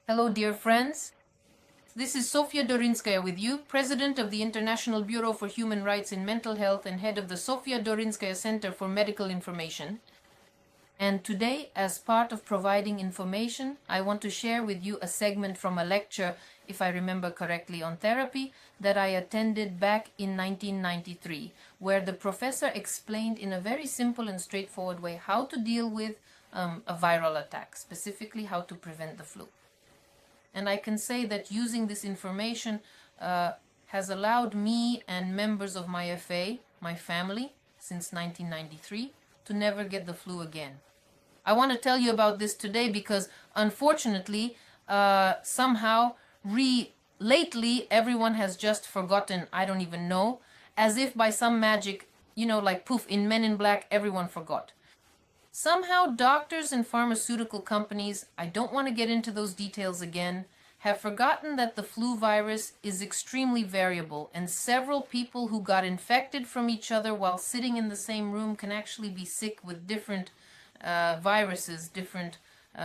Hello, dear friends. This is Sofya Dorinskaya with you, President of the International Bureau for Human Rights in Mental Health and head of the Sofya Dorinskaya Center for Medical Information. And today, as part of providing information, I want to share with you a segment from a lecture, if I remember correctly, on therapy that I attended back in 1993, where the professor explained in a very simple and straightforward way how to deal with a viral attack, specifically how to prevent the flu. And I can say that using this information has allowed me and members of my FA, my family, since 1993, to never get the flu again. I want to tell you about this today because, unfortunately, somehow, lately, everyone has just forgotten, I don't even know, as if by some magic, like poof, in Men in Black, everyone forgot. Somehow, doctors and pharmaceutical companies, I don't want to get into those details again, have forgotten that the flu virus is extremely variable, and several people who got infected from each other while sitting in the same room can actually be sick with different viruses, different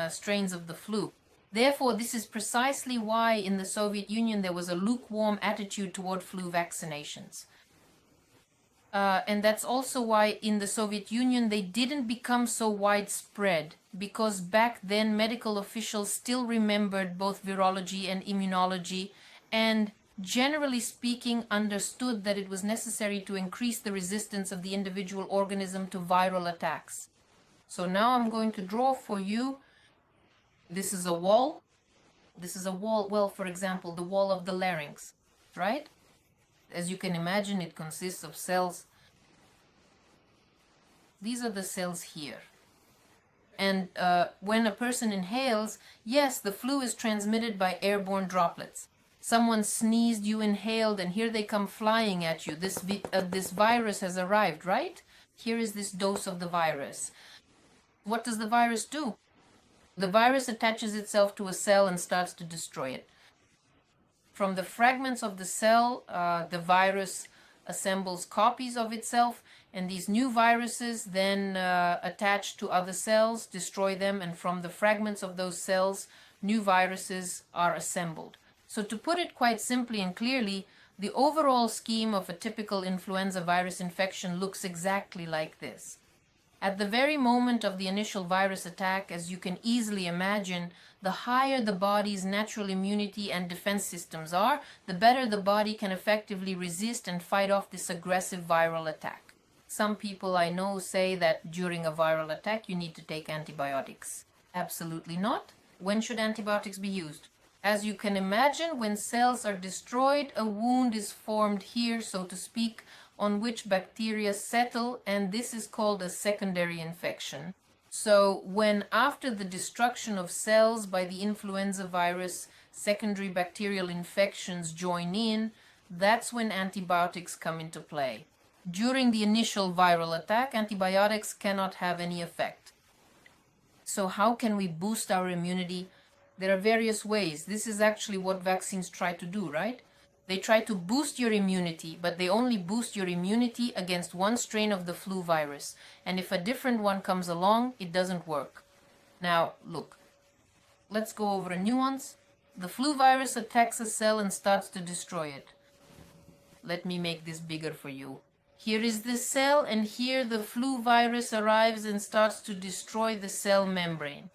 strains of the flu. Therefore, this is precisely why in the Soviet Union there was a lukewarm attitude toward flu vaccinations. And that's also why in the Soviet Union they didn't become so widespread, because back then medical officials still remembered both virology and immunology, and generally speaking understood that it was necessary to increase the resistance of the individual organism to viral attacks. So now I'm going to draw for you, this is a wall. This is a wall, well, for example, the wall of the larynx, right? As you can imagine, it consists of cells. These are the cells here. And when a person inhales, yes, the flu is transmitted by airborne droplets. Someone sneezed, you inhaled, and here they come flying at you. This virus has arrived, right? Here is this dose of the virus. What does the virus do? The virus attaches itself to a cell and starts to destroy it. From the fragments of the cell, the virus assembles copies of itself, and these new viruses then attach to other cells, destroy them, and from the fragments of those cells, new viruses are assembled. So to put it quite simply and clearly, the overall scheme of a typical influenza virus infection looks exactly like this. At the very moment of the initial virus attack, as you can easily imagine, the higher the body's natural immunity and defense systems are, the better the body can effectively resist and fight off this aggressive viral attack. Some people I know say that during a viral attack you need to take antibiotics. Absolutely not. When should antibiotics be used? As you can imagine, when cells are destroyed, a wound is formed here, so to speak, on which bacteria settle, and this is called a secondary infection. So when after the destruction of cells by the influenza virus, secondary bacterial infections join in, that's when antibiotics come into play. During the initial viral attack, antibiotics cannot have any effect. So how can we boost our immunity? There are various ways. This is actually what vaccines try to do, right? They try to boost your immunity, but they only boost your immunity against one strain of the flu virus. And if a different one comes along, it doesn't work. Now, look, let's go over a nuance. The flu virus attacks a cell and starts to destroy it. Let me make this bigger for you. Here is this cell, and here the flu virus arrives and starts to destroy the cell membrane.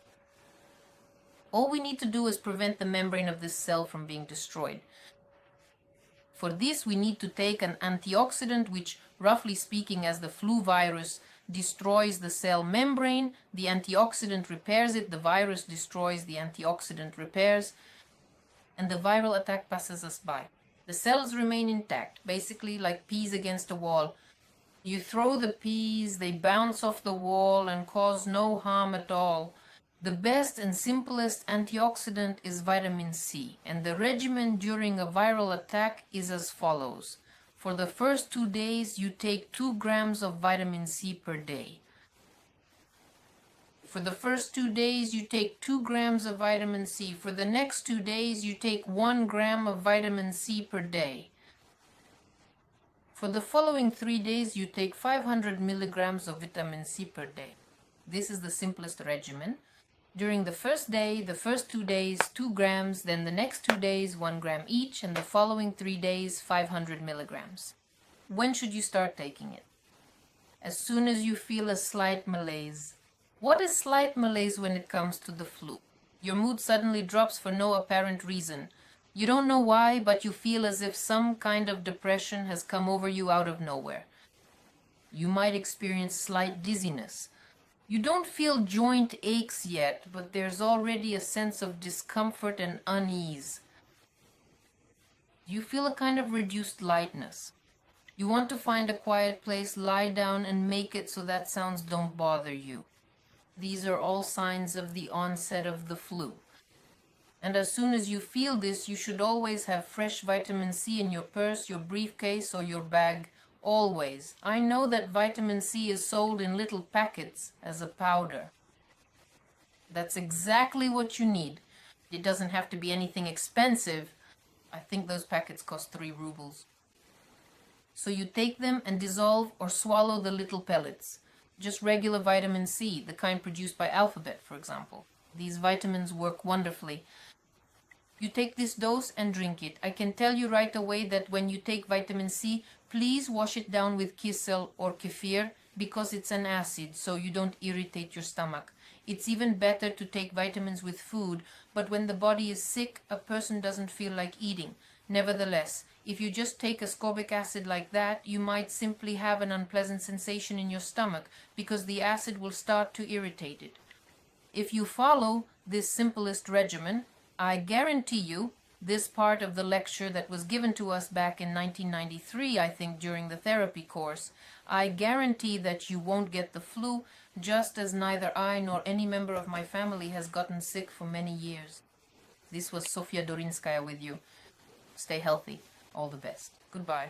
All we need to do is prevent the membrane of this cell from being destroyed. For this, we need to take an antioxidant, which, roughly speaking, as the flu virus destroys the cell membrane, the antioxidant repairs it, the virus destroys, the antioxidant repairs, and the viral attack passes us by. The cells remain intact, basically like peas against a wall. You throw the peas, they bounce off the wall and cause no harm at all. The best and simplest antioxidant is vitamin C, and the regimen during a viral attack is as follows. For the first 2 days, you take 2 grams of vitamin C per day. For the first 2 days, you take 2 grams of vitamin C. For the next 2 days, you take 1 gram of vitamin C per day. For the following 3 days, you take 500 milligrams of vitamin C per day. This is the simplest regimen. During the first day, the first 2 days, 2 grams, then the next 2 days, 1 gram each, and the following 3 days, 500 milligrams. When should you start taking it? As soon as you feel a slight malaise. What is slight malaise when it comes to the flu? Your mood suddenly drops for no apparent reason. You don't know why, but you feel as if some kind of depression has come over you out of nowhere. You might experience slight dizziness. You don't feel joint aches yet, but there's already a sense of discomfort and unease. You feel a kind of reduced lightness. You want to find a quiet place, lie down, and make it so that sounds don't bother you. These are all signs of the onset of the flu. And as soon as you feel this, you should always have fresh vitamin C in your purse, your briefcase, or your bag. Always. I know that vitamin C is sold in little packets as a powder. That's exactly what you need. It doesn't have to be anything expensive. I think those packets cost 3 rubles. So you take them and dissolve or swallow the little pellets. Just regular vitamin C, the kind produced by Alphabet, for example. These vitamins work wonderfully. You take this dose and drink it. I can tell you right away that when you take vitamin C, please wash it down with kisel or kefir because it's an acid, so you don't irritate your stomach. It's even better to take vitamins with food, but when the body is sick, a person doesn't feel like eating. Nevertheless, if you just take ascorbic acid like that, you might simply have an unpleasant sensation in your stomach because the acid will start to irritate it. If you follow this simplest regimen, I guarantee you, this part of the lecture that was given to us back in 1993, I think, during the therapy course, I guarantee that you won't get the flu, just as neither I nor any member of my family has gotten sick for many years. This was Sofya Dorinskaya with you. Stay healthy. All the best. Goodbye.